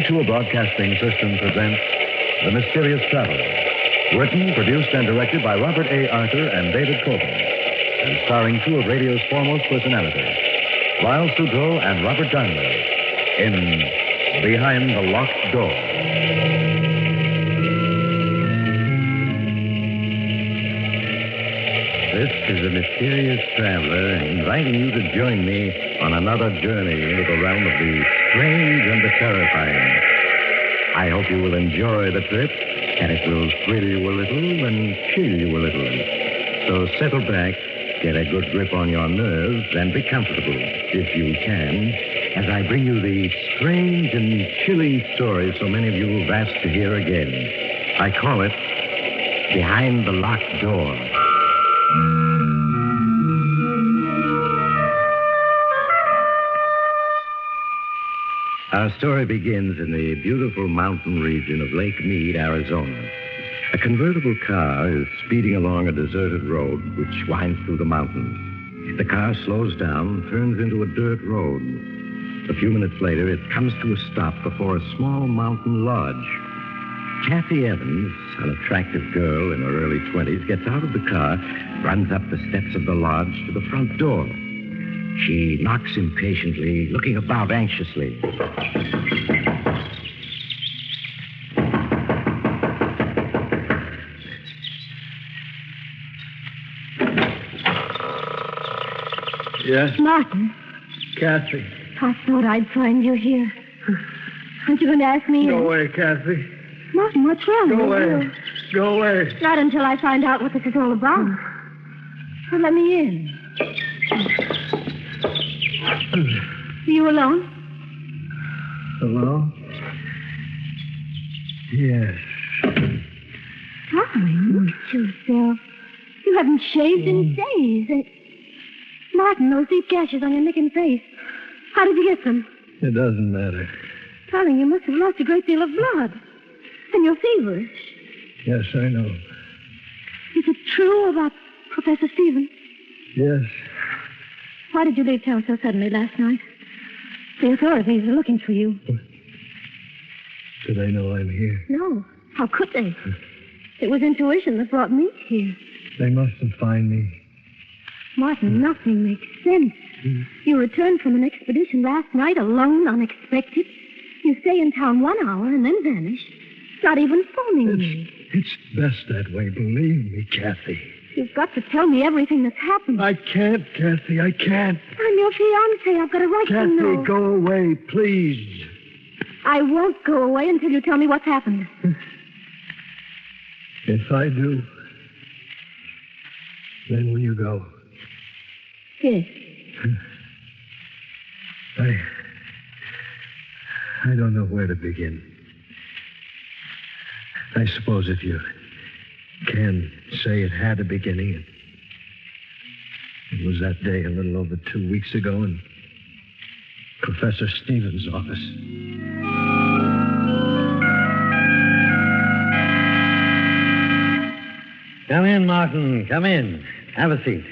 Mutual Broadcasting System presents The Mysterious Traveler. Written, produced, and directed by Robert A. Arthur and David Coulton. And starring two of radio's foremost personalities, Lyle Sudrow and Robert Darnley, in Behind the Locked Door. This is the Mysterious Traveler, inviting you to join me on another journey into the realm of the strange and the terrifying. I hope you will enjoy the trip, and it will thrill you a little and chill you a little. So settle back, get a good grip on your nerves, and be comfortable, if you can, as I bring you the strange and chilling story so many of you have asked to hear again. I call it Behind the Locked Door. Our story begins in the beautiful mountain region of Lake Mead, Arizona. A convertible car is speeding along a deserted road which winds through the mountains. The car slows down, turns into a dirt road. A few minutes later, it comes to a stop before a small mountain lodge. Kathy Evans, an attractive girl in her early 20s, gets out of the car, runs up the steps of the lodge to the front door. She knocks impatiently, looking about anxiously. Yes? Martin, Kathy. I thought I'd find you here. Aren't you going to ask me? Go away, Kathy. Martin, what's wrong? Go away. Go away. Not until I find out what this is all about. Well, let me in. Are you alone? Hello? Yes. Darling, look at yourself. You haven't shaved in days. Martin, those deep gashes on your neck and face. How did you get them? It doesn't matter. Darling, you must have lost a great deal of blood. And you're feverish. Yes, I know. Is it true about Professor Stevens? Yes. Why did you leave town so suddenly last night? The authorities are looking for you. Do they know I'm here? No. How could they? It was intuition that brought me here. They mustn't find me. Martin, nothing makes sense. You returned from an expedition last night alone, unexpected. You stay in town 1 hour and then vanish. Not even phoning me. It's best that way, believe me, Kathy. You've got to tell me everything that's happened. I can't, Kathy, I can't. I'm your fiancé. I've got a right to know. Kathy, go away, please. I won't go away until you tell me what's happened. If I do, then will you go? Yes. I don't know where to begin. I suppose if you can say it had a beginning, it was that day a little over 2 weeks ago in Professor Stevens' office. Come in, Martin. Come in. Have a seat.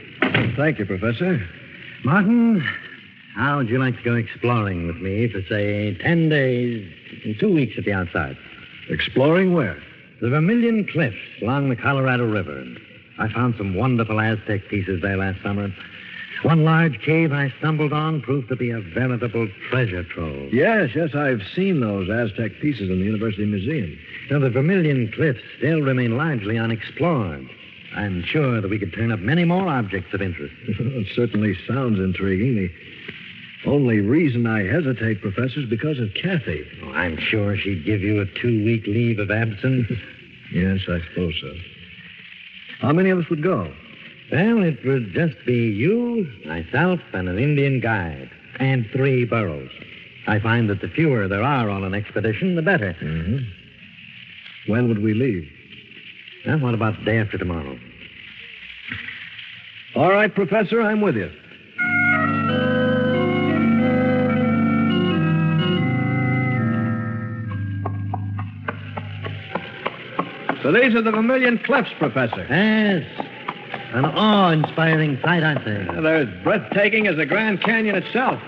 Thank you, Professor. Martin, how would you like to go exploring with me for, say, 10 days, 2 weeks at the outside? Exploring where? The Vermilion Cliffs along the Colorado River. I found some wonderful Aztec pieces there last summer. One large cave I stumbled on proved to be a veritable treasure trove. Yes, I've seen those Aztec pieces in the University Museum. Now, the Vermilion Cliffs still remain largely unexplored. I'm sure that we could turn up many more objects of interest. It certainly sounds intriguing. The only reason I hesitate, Professor, is because of Kathy. Oh, I'm sure she'd give you a 2-week leave of absence. Yes, I suppose so. How many of us would go? Well, it would just be you, myself, and an Indian guide, and 3 burros. I find that the fewer there are on an expedition, the better. Mm-hmm. When would we leave? Well, what about the day after tomorrow? All right, Professor, I'm with you. So these are the Vermilion Cliffs, Professor. Yes. An awe-inspiring sight, aren't they? They're as breathtaking as the Grand Canyon itself.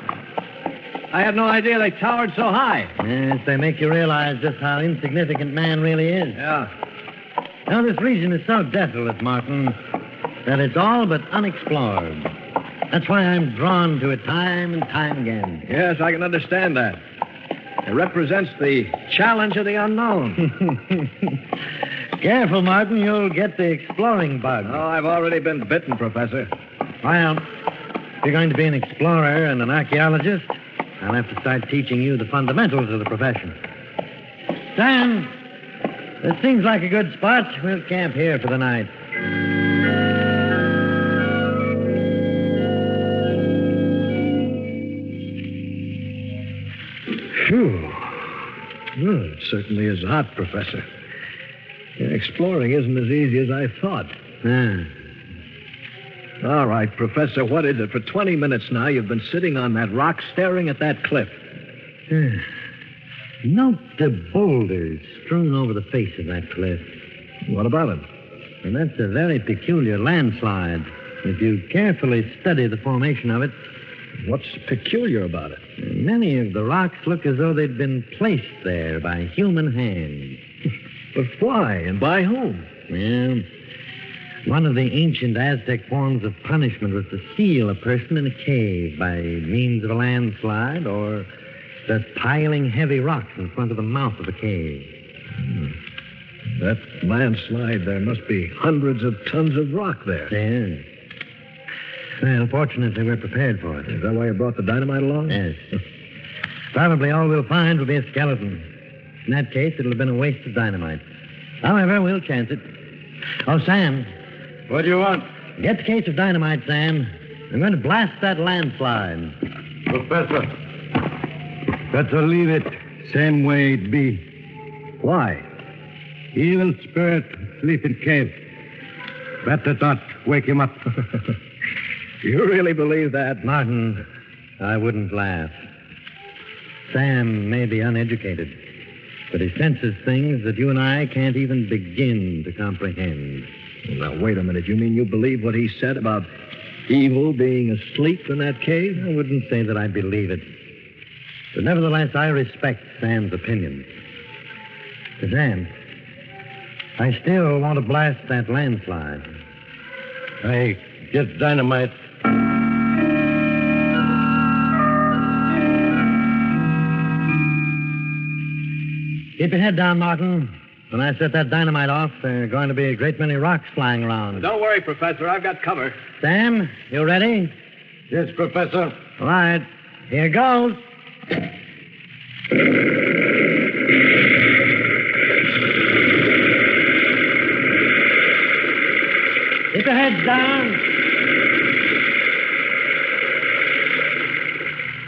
I had no idea they towered so high. Yes, they make you realize just how insignificant man really is. Yeah. Now, this region is so desolate, Martin, that it's all but unexplored. That's why I'm drawn to it time and time again. Yes, I can understand that. It represents the challenge of the unknown. Careful, Martin. You'll get the exploring bug. Oh, I've already been bitten, Professor. Well, if you're going to be an explorer and an archaeologist, I'll have to start teaching you the fundamentals of the profession. Sam, this seems like a good spot. We'll camp here for the night. Phew. Well, it certainly is hot, Professor. Yeah, exploring isn't as easy as I thought. All right, Professor, what is it? For 20 minutes now, you've been sitting on that rock staring at that cliff. Note the boulders strewn over the face of that cliff. What about them? And that's a very peculiar landslide. If you carefully study the formation of it, What's peculiar about it? many of the rocks look as though they'd been placed there by human hands. But why and by whom? Well, one of the ancient Aztec forms of punishment was to seal a person in a cave by means of a landslide or just piling heavy rocks in front of the mouth of a cave. That landslide, there must be hundreds of tons of rock there. Yeah. Well, fortunately, we're prepared for it. Is that why you brought the dynamite along? Yes. Probably all we'll find will be a skeleton. In that case, it'll have been a waste of dynamite. However, we'll chance it. Oh, Sam. What do you want? Get the case of dynamite, Sam. I'm going to blast that landslide. Professor, better leave it same way it be. Why? Evil spirit sleep in cave. Better not wake him up. You really believe that? Martin, I wouldn't laugh. Sam may be uneducated, but he senses things that you and I can't even begin to comprehend. Now, wait a minute. You mean you believe what he said about evil being asleep in that cave? I wouldn't say that I believe it. But nevertheless, I respect Sam's opinion. But Sam, I still want to blast that landslide. I get dynamite. Keep your head down, Martin. When I set that dynamite off, there are going to be a great many rocks flying around. Don't worry, Professor. I've got cover. Sam, you ready? Yes, Professor. All right. Here goes. Keep your heads down.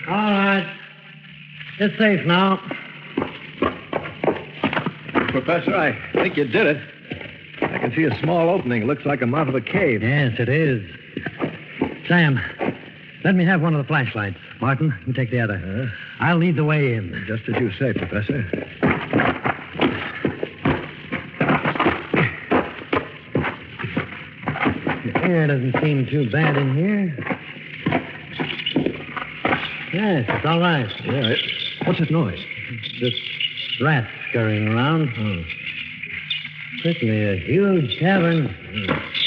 All right. It's safe now. Professor, I think you did it. I can see a small opening. Looks like the mouth of a cave. Yes, it is. Sam, let me have one of the flashlights. Martin, you take the other. I'll lead the way in. Just as you say, Professor. The air doesn't seem too bad in here. Yes, it's all right. Yeah, what's that noise? Just rats scurrying around. Oh. Certainly a huge cavern.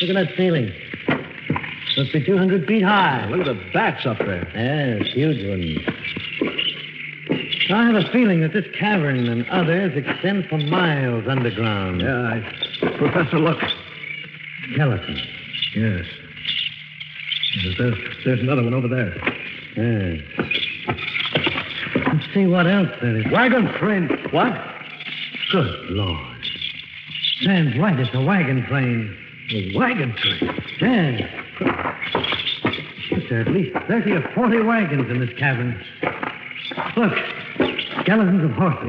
Look at that ceiling. Must be 200 feet high. Look at the bats up there. Yes, huge ones. I have a feeling that this cavern and others extend for miles underground. Yeah, Professor, look. Skeleton. Yes. There's another one over there. Yes. Let's see what else there is. Wagon train. What? Good Lord. Sam's right. It's a wagon train. A wagon train? Yes. There are at least 30 or 40 wagons in this cavern. Look. Skeletons of horses.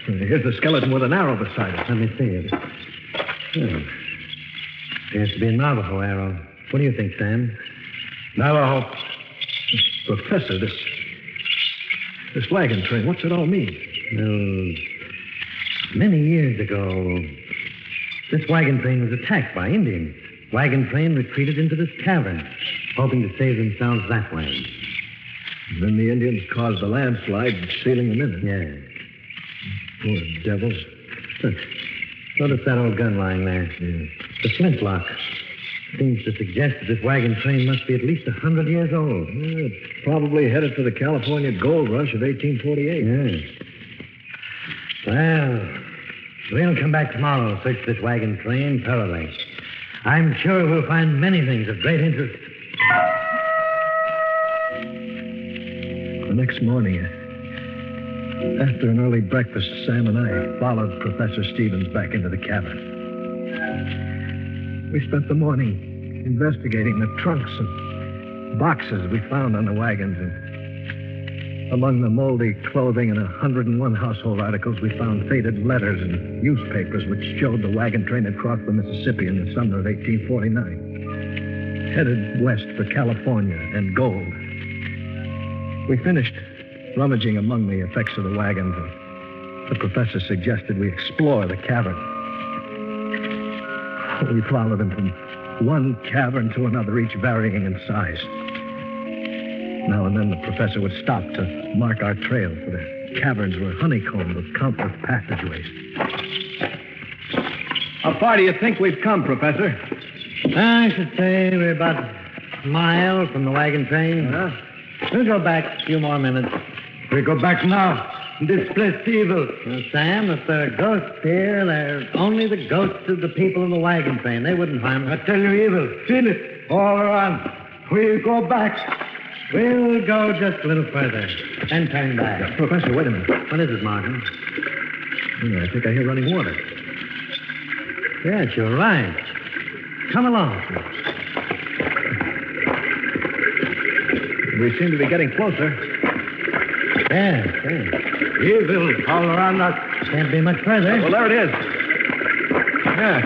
Yeah. Here's the skeleton with an arrow beside it. Let me see it. Appears to be a Navajo arrow. What do you think, Sam? Navajo. Professor, this wagon train, what's it all mean? Well, many years ago, this wagon train was attacked by Indians. Wagon train retreated into this cavern, hoping to save themselves that way. Then the Indians caused the landslide, sealing them in. Yeah. Poor devils. Notice that old gun lying there. Yeah. The flintlock. Seems to suggest that this wagon train must be at least 100 years old. Yeah, it's probably headed for the California gold rush of 1848. Yeah. Well, we'll come back tomorrow and search this wagon train thoroughly. I'm sure we'll find many things of great interest. The next morning, after an early breakfast, Sam and I followed Professor Stevens back into the cabin. We spent the morning investigating the trunks and boxes we found on the wagons. And among the moldy clothing and 101 household articles, we found faded letters and newspapers which showed the wagon train had crossed the Mississippi in the summer of 1849, headed west for California and gold. We finished rummaging among the effects of the wagons, and the professor suggested we explore the cavern. We followed him from one cavern to another, each varying in size. Now and then the professor would stop to mark our trail, for the caverns were honeycombed with countless passageways. How far do you think we've come, Professor? I should say we're about a mile from the wagon train. We'll go back a few more minutes. We go back now. This place is evil. Well, Sam, if there are ghosts here, they're only the ghosts of the people in the wagon train. They wouldn't harm us. I tell you, evil. Feel it. All around. We'll go back. We'll go just a little further, then turn back. Professor, wait a minute. What is it, Martin? I think I hear running water. Yes, you're right. Come along. We seem to be getting closer. Yes. Evil all around us. Can't be much further. Well, there it is. Yeah.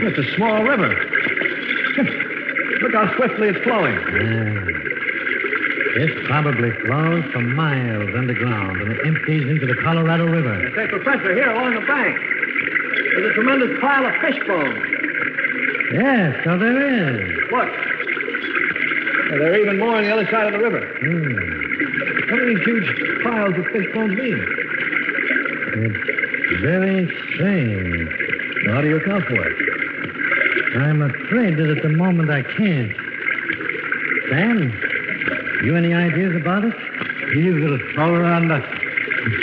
It's a small river. Look how swiftly it's flowing. This probably flows for miles underground, and it empties into the Colorado River. Say, Professor, here along the bank, there's a tremendous pile of fish bones. Yes, so there is. Look. There are even more on the other side of the river. What do these huge piles of fish bones mean? It's very strange. How do you account for it? I'm afraid that at the moment I can't. Sam, you any ideas about it? Evil all around us.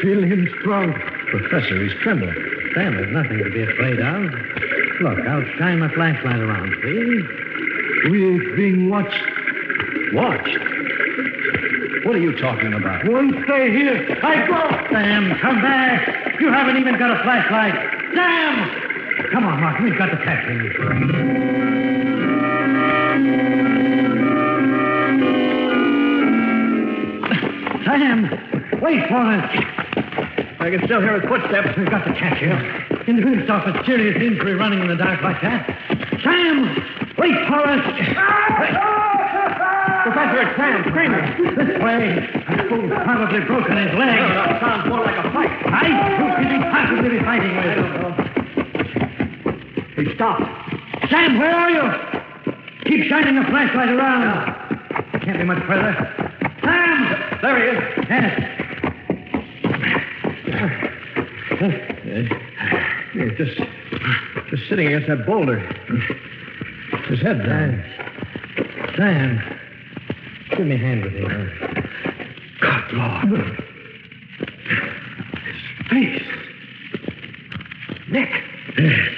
Feel him strong. Professor, he's trembling. Sam, there's nothing to be afraid of. Look, I'll shine my flashlight around, see? We're being watched. Watched? What are you talking about? Won't stay here. I go. Sam, come back. You haven't even got a flashlight. Sam! Come on, Martin, we've got to catch him. Sam, wait for us. I can still hear his footsteps. We've got to catch him. Introduce off a serious injury running in the dark like that. Sam, wait for us. Professor, it's Sam, screaming. This way. The fool's probably broken his leg. That sounds more like a fight. Who could he possibly be fighting with? I don't know. He stopped. Sam, where are you? Keep shining the flashlight around. Can't be much further. Sam! There he is. Yes. Just sitting against that boulder. His head down. Sam, give me a hand with him. God, Lord. His face. Neck. Yes.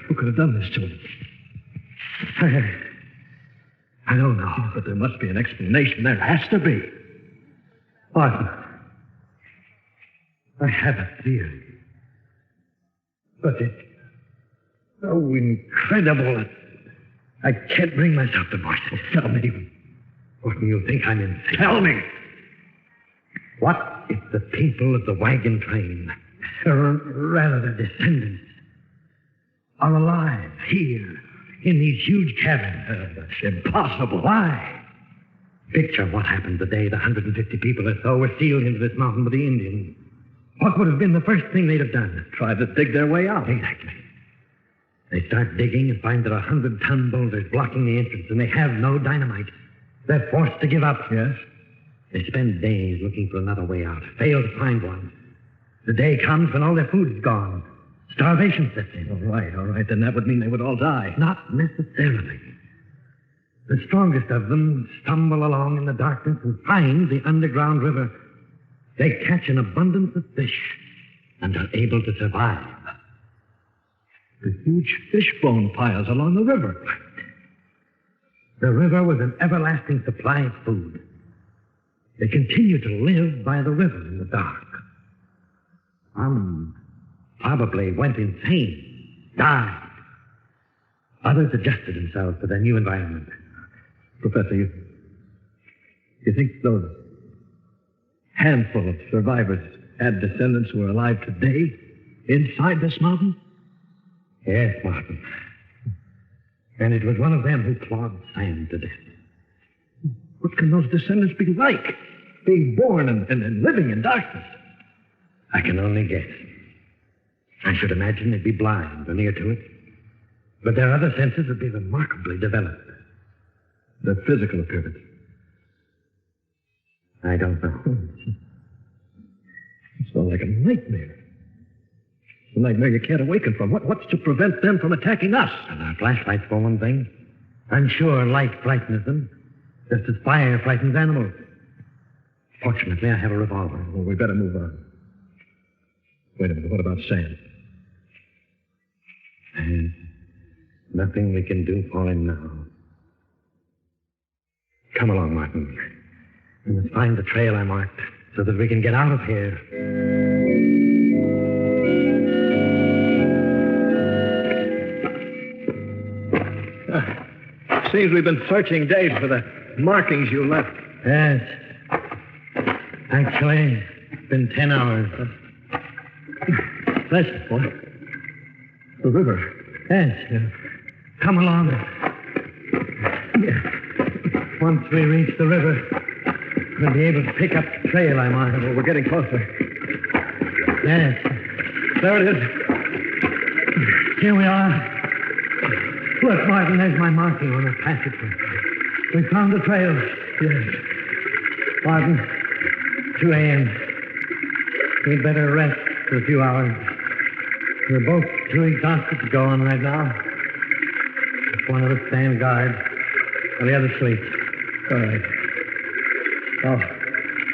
Who could have done this to him? I don't know, but there must be an explanation. There has to be. Martin, I have a theory. But it's so incredible that I can't bring myself to voice it. Tell me, what do you think I'm insane? Tell me. What if the people of the wagon train, Or rather, the descendants, are alive here in these huge caverns? That's impossible. Why? Picture what happened the day the 150 people or so were sealed into this mountain with the Indians. What would have been the first thing they'd have done? Tried to dig their way out. Exactly. They start digging and find there are 100-ton boulders blocking the entrance, and they have no dynamite. They're forced to give up. Yes? They spend days looking for another way out, fail to find one. The day comes when all their food's gone. Starvation sets in. All right. Then that would mean they would all die. Not necessarily. The strongest of them stumble along in the darkness and find the underground river. They catch an abundance of fish and are able to survive. The huge fish bone piles along the river. The river was an everlasting supply of food. They continue to live by the river in the dark. Some probably went insane, died. Others adjusted themselves to their new environment. Professor, you think those handful of survivors had descendants who are alive today inside this mountain? Yes, Martin. And it was one of them who clawed sand to death. What can those descendants be like? Being born and living in darkness? I can only guess. I should imagine they'd be blind or near to it. But their other senses would be remarkably developed. Their physical appearance? I don't know. It's all like a nightmare. A nightmare you can't awaken from. What's to prevent them from attacking us? And our flashlights, for one thing. I'm sure light frightens them, just as fire frightens animals. Fortunately, I have a revolver. Well, we better move on. Wait a minute. What about Sam? There's nothing we can do for him now. Come along, Martin. And let's find the trail I marked so that we can get out of here. Seems we've been searching days for the markings you left. Yes. Actually, it's been 10 hours. Listen, boy. The river. Yes. Come along. Once we reach the river, we'll be able to pick up the trail I marked. Well, we're getting closer. Yes. There it is. Here we are. Look, Martin, there's my marking on the passageway. We found the trail. Yes. Martin, 2 a.m. We'd better rest for a few hours. We're both too exhausted to go on right now. If one of us stand guard, while the other sleeps. All right.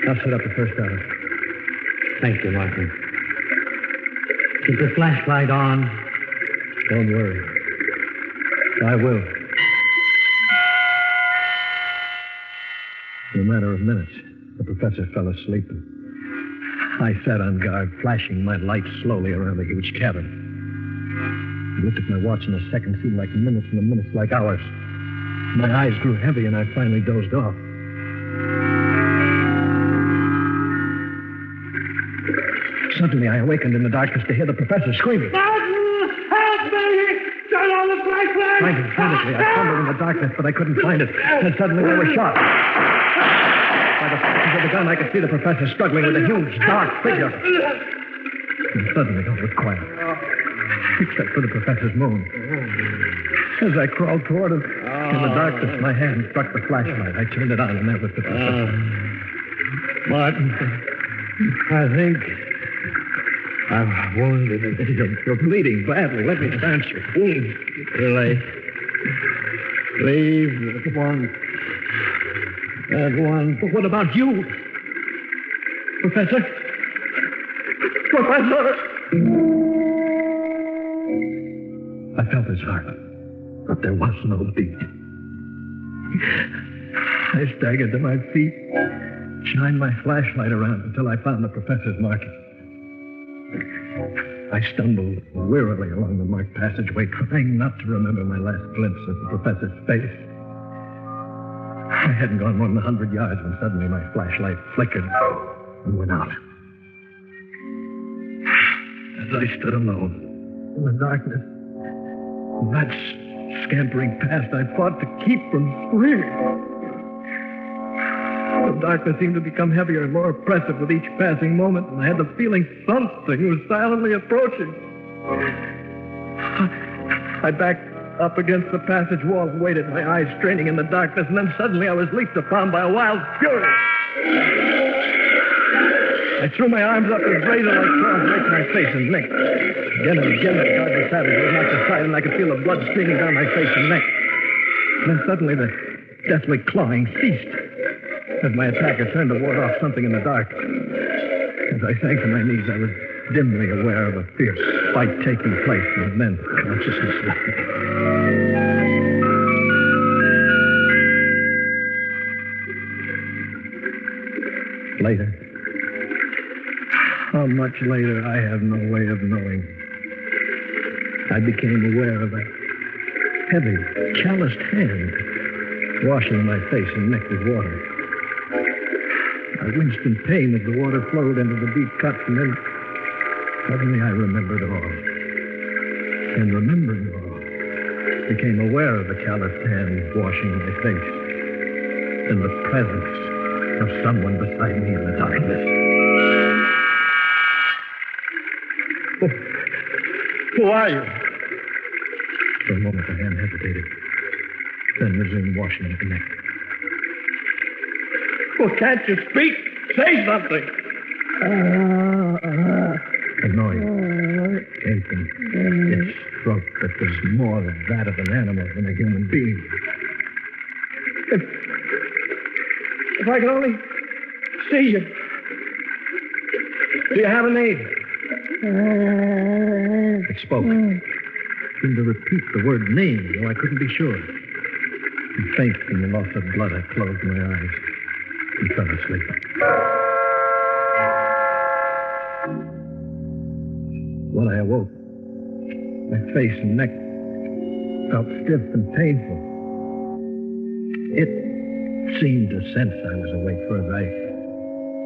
I'll set up the first hour. Thank you, Martin. Keep the flashlight on. Don't worry. I will. In a matter of minutes, the professor fell asleep. I sat on guard, flashing my light slowly around the huge cabin. I looked at my watch, and a second seemed like minutes, and the minutes like hours. My eyes grew heavy, and I finally dozed off. Suddenly, I awakened in the darkness to hear the professor screaming. Martin, help me! Turn on the flashlight! Fighting frantically, I fumbled in the darkness, but I couldn't find it. And suddenly, I was shot. By the flashes of the gun, I could see the professor struggling with a huge, dark figure. And suddenly, all was quiet, except for the professor's moan. As I crawled toward him, in the darkness, my hand struck the flashlight. I turned it on, and that was the professor. Martin, I think I'm wounded. You're bleeding badly. Let me stanch your wound. Too late. Leave at once. At once. But what about you? Professor? Professor! I felt his heart, but there was no beat. I staggered to my feet, shined my flashlight around until I found the professor's marking. I stumbled wearily along the marked passageway, trying not to remember my last glimpse of the professor's face. I hadn't gone more than 100 yards when suddenly my flashlight flickered and went out. As I stood alone in the darkness, that scampering past, I fought to keep from screaming. The darkness seemed to become heavier and more oppressive with each passing moment, and I had the feeling something was silently approaching. I backed up against the passage wall and waited, my eyes straining in the darkness, and then suddenly I was leaped upon by a wild fury. I threw my arms up as razor-like claws raked my face and neck. Again and again, the guard savage was knocked aside, and I could feel the blood streaming down my face and neck. And then suddenly the deathly clawing ceased as my attacker turned to ward off something in the dark. As I sank to my knees, I was dimly aware of a fierce fight taking place, and then consciousness left me. Later. How much later, I have no way of knowing. I became aware of a heavy, calloused hand washing my face and neck with water. I winced in pain as the water flowed into the deep cuts, and then suddenly I remembered all. And remembering all, became aware of the calloused hand washing my face and the presence of someone beside me in the darkness. Who are you? For a moment, the hand hesitated, then resumed washing at the neck. Well, can't you speak? Say something. A noise came from its throat that was more that of an animal than a human being. If I could only see you. Do you have a name? It spoke. Seemed to repeat the word name, though I couldn't be sure. And faint from the loss of blood, I closed my eyes and fell asleep. When I awoke, my face and neck felt stiff and painful. It seemed to sense I was awake, for as I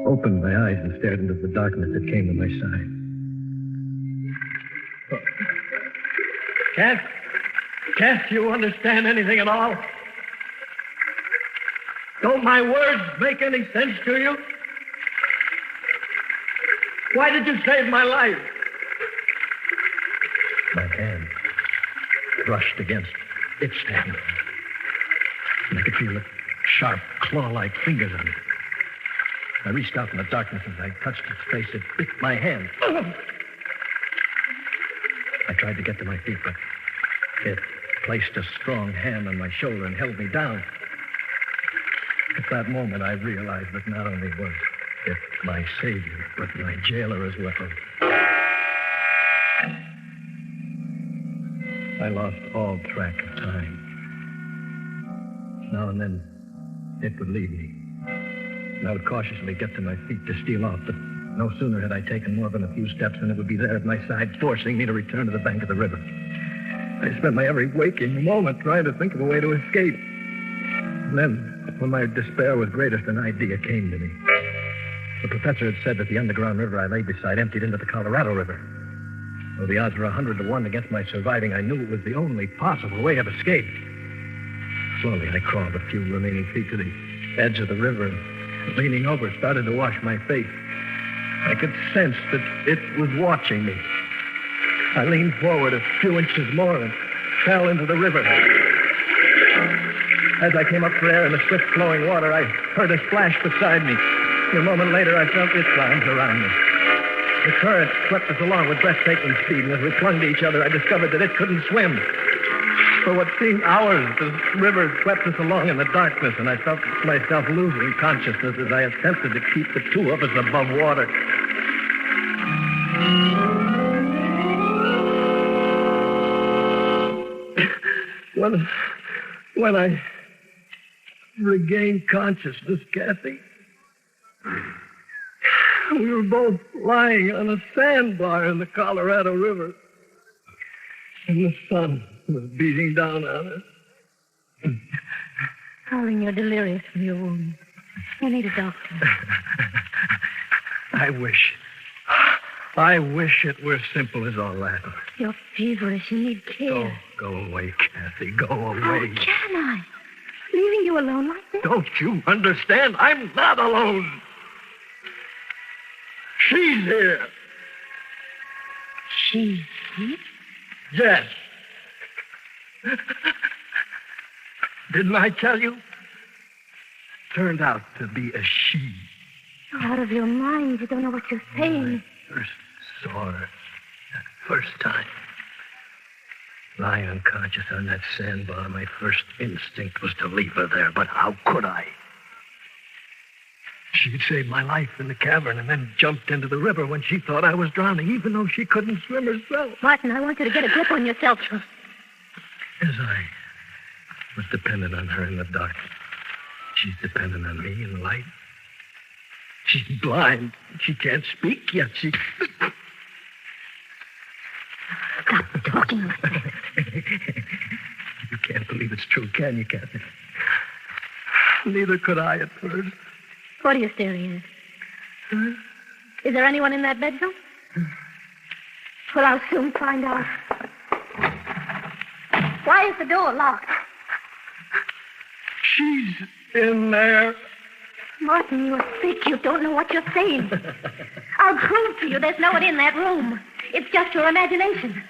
opened my eyes and stared into the darkness, it came to my side. Can't you understand anything at all? Don't my words make any sense to you? Why did you save my life? My hand brushed against its hand, and I could feel the sharp, claw-like fingers on it. I reached out in the darkness. As I touched its face, it bit my hand. I tried to get to my feet, but it placed a strong hand on my shoulder and held me down. At that moment, I realized that not only was it my savior, but my jailer as well. I lost all track of time. Now and then, it would leave me, and I would cautiously get to my feet to steal off, but no sooner had I taken more than a few steps than it would be there at my side, forcing me to return to the bank of the river. I spent my every waking moment trying to think of a way to escape. And then, when my despair was greatest, an idea came to me. The professor had said that the underground river I lay beside emptied into the Colorado River. Though the odds were 100 to 1 against my surviving, I knew it was the only possible way of escape. Slowly, I crawled a few remaining feet to the edge of the river and, leaning over, started to wash my face. I could sense that it was watching me. I leaned forward a few inches more and fell into the river. As I came up for air in the swift-flowing water, I heard a splash beside me. A moment later, I felt its arms around me. The current swept us along with breathtaking speed, and as we clung to each other, I discovered that it couldn't swim. For what seemed hours, the river swept us along in the darkness, and I felt myself losing consciousness as I attempted to keep the two of us above water. When I regained consciousness, Kathy, we were both lying on a sandbar in the Colorado River, and the sun was beating down on us. Darling, you're delirious from your wound. You need a doctor. I wish it were simple as all that. You're feverish. You need care. Go away, Kathy. Go away. How can I? Leaving you alone like this? Don't you understand? I'm not alone. She's here. She's here? Yes. Didn't I tell you? Turned out to be a she. You're out of your mind. You don't know what you're saying. First saw her. That first time. Lying unconscious on that sandbar, my first instinct was to leave her there, but how could I? She'd saved my life in the cavern and then jumped into the river when she thought I was drowning, even though she couldn't swim herself. Martin, I want you to get a grip on yourself. As I was dependent on her in the dark, she's dependent on me in the light. She's blind. She can't speak yet. She... Stop talking like that. You can't believe it's true, can you, Kathy? Neither could I at first. What are you staring at? Huh? Is there anyone in that bedroom? Well, I'll soon find out. Why is the door locked? She's in there. Martin, you're sick. You don't know what you're saying. I'll prove to you there's no one in that room. It's just your imagination.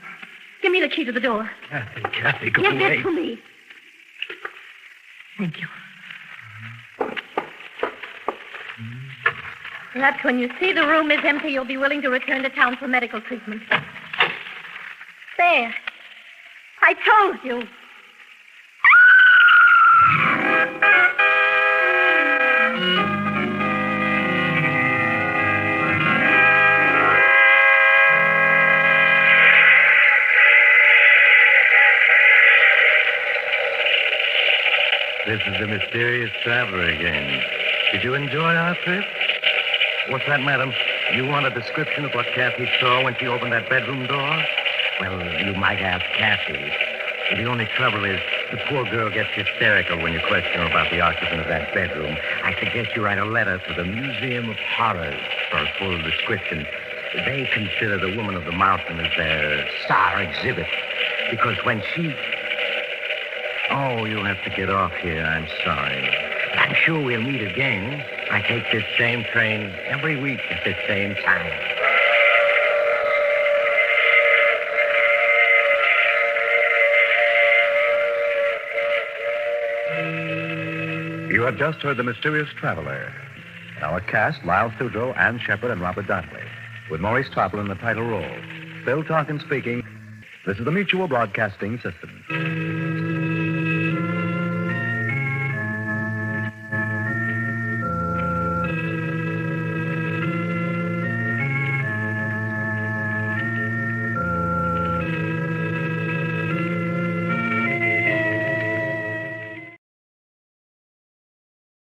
Give me the key to the door. Kathy, go Give away. it to me. Thank you. Perhaps when you see the room is empty, you'll be willing to return to town for medical treatment. There. I told you. This is the mysterious traveler again. Did you enjoy our trip? What's that, madam? You want a description of what Kathy saw when she opened that bedroom door? Well, you might ask Kathy. The only trouble is the poor girl gets hysterical when you question her about the occupant of that bedroom. I suggest you write a letter to the Museum of Horrors for a full description. They consider the Woman of the Mountain as their star exhibit. Because when she... Oh, you'll have to get off here. I'm sorry. I'm sure we'll meet again. I take this same train every week at this same time. You have just heard The Mysterious Traveler. Our cast, Lyle Sudrow, Ann Shepard, and Robert Dudley, with Maurice Topple in the title role. Bill Tarkin speaking. This is the Mutual Broadcasting System.